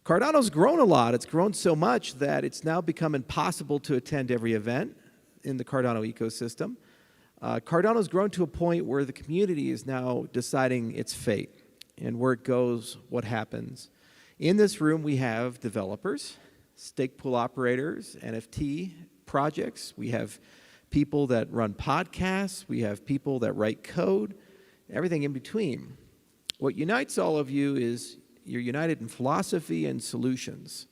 Cardano's grown a lot. It's grown so much that it's now become impossible to attend every event in the Cardano ecosystem. Cardano's grown to a point where the community is now deciding its fate and where it goes, what happens. In this room, we have developers, Stakepool operators, NFT projects. We have people that run podcasts. We have people that write code, everything in between. What unites all of you is you're united in philosophy and solutions.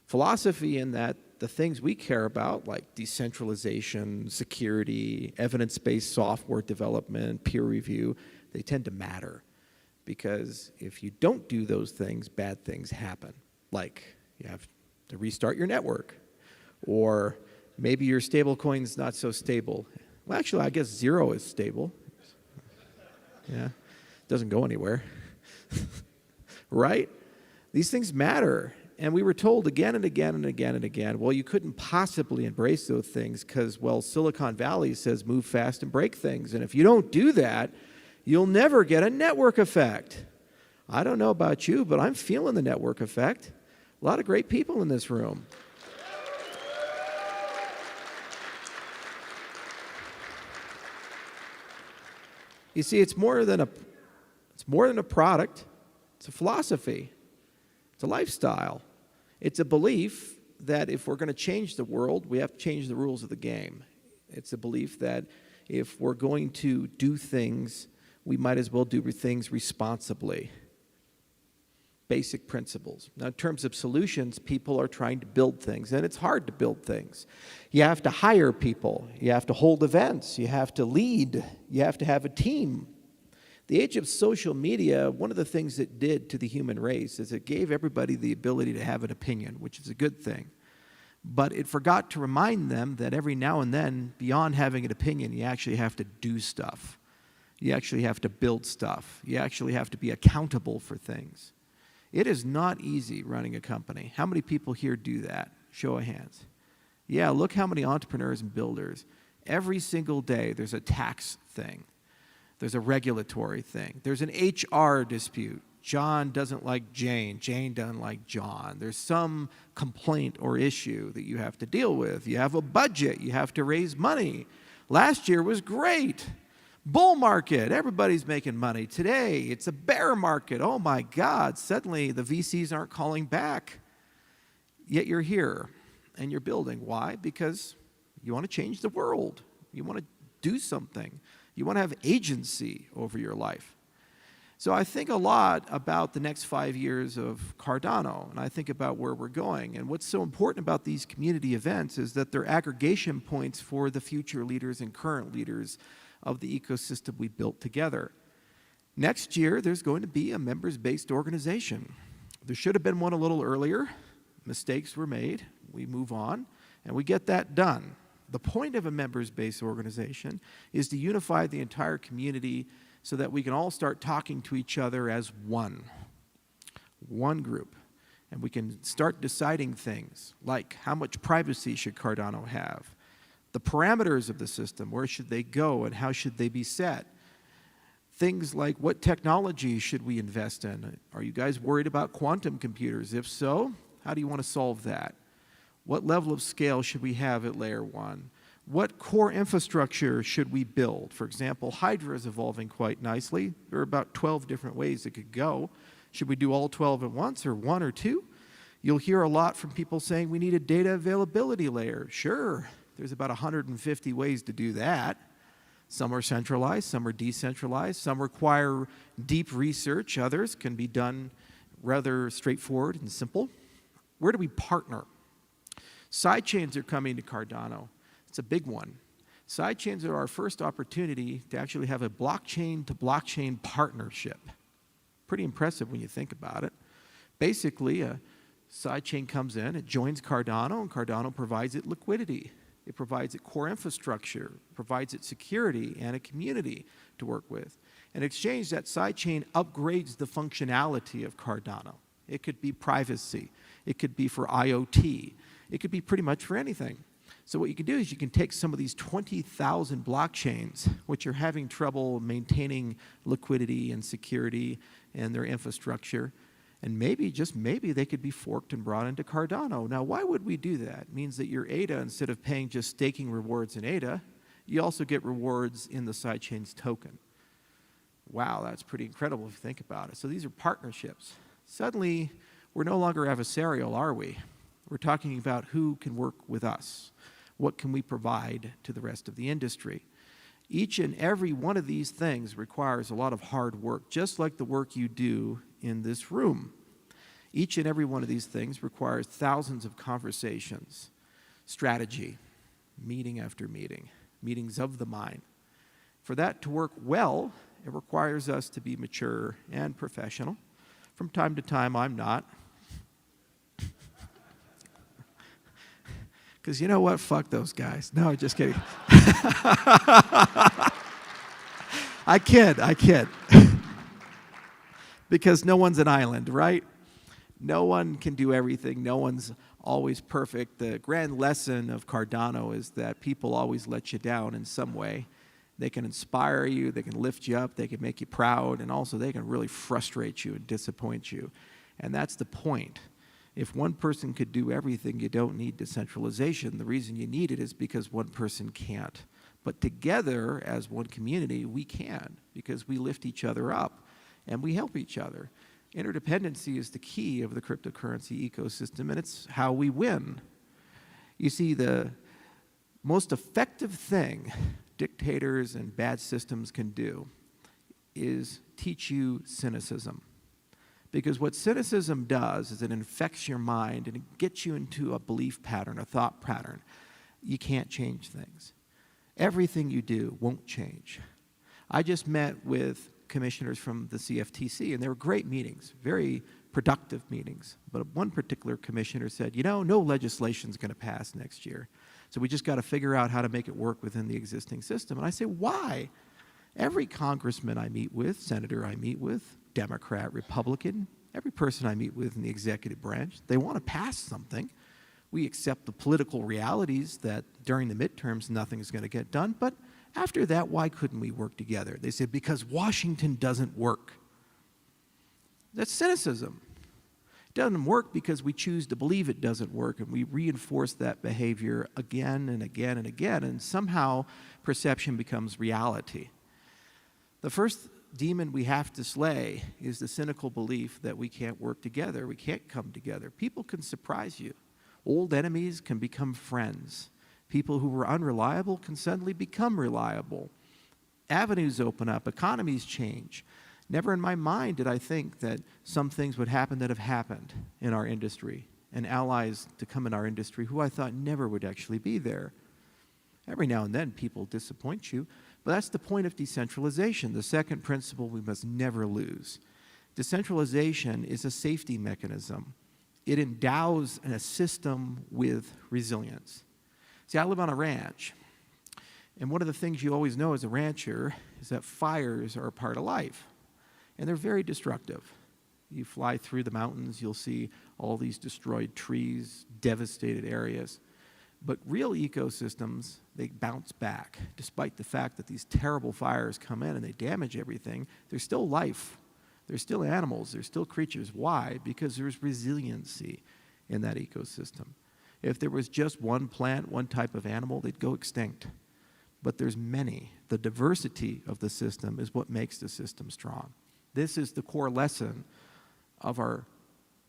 Philosophy in that the things we care about, like decentralization, security, evidence-based software development, peer review, they tend to matter. Because if you don't do those things, bad things happen. Like you have to restart your network, or maybe your stable coin's not so stable. Well, actually, I guess zero is stable. Yeah, doesn't go anywhere. Right? These things matter. And we were told again and again and again and again, well, you couldn't possibly embrace those things because, well, Silicon Valley says move fast and break things. And if you don't do that, you'll never get a network effect. I don't know about you, but I'm feeling the network effect. A lot of great people in this room. You see, it's more than a product. It's a philosophy. It's a lifestyle. It's a belief that if we're going to change the world, we have to change the rules of the game. It's a belief that if we're going to do things, we might as well do things responsibly. Basic principles. Now, in terms of solutions, people are trying to build things, and it's hard to build things. You have to hire people. You have to hold events. You have to lead. You have to have a team. The age of social media, one of the things it did to the human race is it gave everybody the ability to have an opinion, which is a good thing. But it forgot to remind them that every now and then, beyond having an opinion, you actually have to do stuff. You actually have to build stuff. You actually have to be accountable for things. It is not easy running a company. How many people here do that? Show of hands. Yeah, look how many entrepreneurs and builders. Every single day, there's a tax thing. There's a regulatory thing. There's an HR dispute. John doesn't like Jane. Jane doesn't like John. There's some complaint or issue that you have to deal with. You have a budget. You have to raise money. Last year was great. Bull market. Everybody's making money. Today, it's a bear market. Oh, my God. Suddenly, the VCs aren't calling back. Yet you're here, and you're building. Why? Because you want to change the world. You want to do something. You want to have agency over your life. So I think a lot about the next 5 years of Cardano, and I think about where we're going. And what's so important about these community events is that they're aggregation points for the future leaders and current leaders of the ecosystem we built together. Next year, there's going to be a members-based organization. There should have been one a little earlier. Mistakes were made. We move on, and we get that done. The point of a members-based organization is to unify the entire community so that we can all start talking to each other as one group. And we can start deciding things like how much privacy should Cardano have? The parameters of the system, where should they go and how should they be set? Things like what technology should we invest in? Are you guys worried about quantum computers? If so, how do you want to solve that? What level of scale should we have at layer 1? What core infrastructure should we build? For example, Hydra is evolving quite nicely. There are about 12 different ways it could go. Should we do all 12 at once or 1 or 2? You'll hear a lot from people saying we need a data availability layer. Sure, there's about 150 ways to do that. Some are centralized, some are decentralized, some require deep research, others can be done rather straightforward and simple. Where do we partner? Sidechains are coming to Cardano. It's a big one. Sidechains are our first opportunity to actually have a blockchain-to-blockchain partnership. Pretty impressive when you think about it. Basically, a sidechain comes in, it joins Cardano, and Cardano provides it liquidity. It provides it core infrastructure, provides it security, and a community to work with. In exchange, that sidechain upgrades the functionality of Cardano. It could be privacy. It could be for IoT. It could be pretty much for anything. So what you can do is you can take some of these 20,000 blockchains, which are having trouble maintaining liquidity and security and their infrastructure, And maybe, just maybe, they could be forked and brought into Cardano. Now, why would we do that? It means that your ADA, instead of paying just staking rewards in ADA, you also get rewards in the sidechain's token. Wow, that's pretty incredible if you think about it. So these are partnerships. Suddenly, we're no longer adversarial, are we? We're talking about who can work with us. What can we provide to the rest of the industry? Each and every one of these things requires a lot of hard work, just like the work you do in this room. Each and every one of these things requires thousands of conversations, strategy, meeting after meeting, meetings of the mind. For that to work well, it requires us to be mature and professional. From time to time, I'm not. Because you know what? Fuck those guys. No, just kidding. I kid. Because no one's an island, right? No one can do everything. No one's always perfect. The grand lesson of Cardano is that people always let you down in some way. They can inspire you, they can lift you up, they can make you proud, and also they can really frustrate you and disappoint you. And that's the point. If one person could do everything, you don't need decentralization. The reason you need it is because one person can't. But together, as one community, we can, because we lift each other up and we help each other. Interdependency is the key of the cryptocurrency ecosystem, and it's how we win. You see, the most effective thing dictators and bad systems can do is teach you cynicism. Because what cynicism does is it infects your mind and it gets you into a belief pattern, a thought pattern. You can't change things. Everything you do won't change. I just met with commissioners from the CFTC, and they were great meetings, very productive meetings. But one particular commissioner said, you know, no legislation is going to pass next year. So we just got to figure out how to make it work within the existing system. And I say, why? Every congressman I meet with, senator I meet with, Democrat, Republican, every person I meet with in the executive branch, they want to pass something. We accept the political realities that during the midterms nothing is going to get done. But after that, why couldn't we work together? They said, because Washington doesn't work. That's cynicism. It doesn't work because we choose to believe it doesn't work, and we reinforce that behavior again and again and again, and somehow perception becomes reality. The first demon we have to slay is the cynical belief that we can't work together, we can't come together. People can surprise you. Old enemies can become friends. People who were unreliable can suddenly become reliable. Avenues open up, economies change. Never in my mind did I think that some things would happen that have happened in our industry, and allies to come in our industry who I thought never would actually be there. Every now and then people disappoint you, but that's the point of decentralization, the second principle we must never lose. Decentralization is a safety mechanism. It endows a system with resilience. See, I live on a ranch, and one of the things you always know as a rancher is that fires are a part of life, and they're very destructive. You fly through the mountains, you'll see all these destroyed trees, devastated areas. But real ecosystems, they bounce back. Despite the fact that these terrible fires come in and they damage everything, there's still life. There's still animals, there's still creatures. Why? Because there's resiliency in that ecosystem. If there was just one plant, one type of animal, they'd go extinct. But there's many. The diversity of the system is what makes the system strong. This is the core lesson of our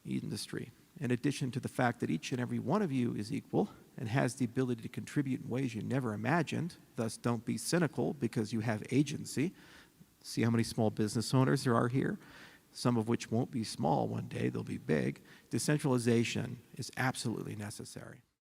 industry. In addition to the fact that each and every one of you is equal and has the ability to contribute in ways you never imagined, thus don't be cynical because you have agency. See how many small business owners there are here? Some of which won't be small one day, they'll be big. Decentralization is absolutely necessary.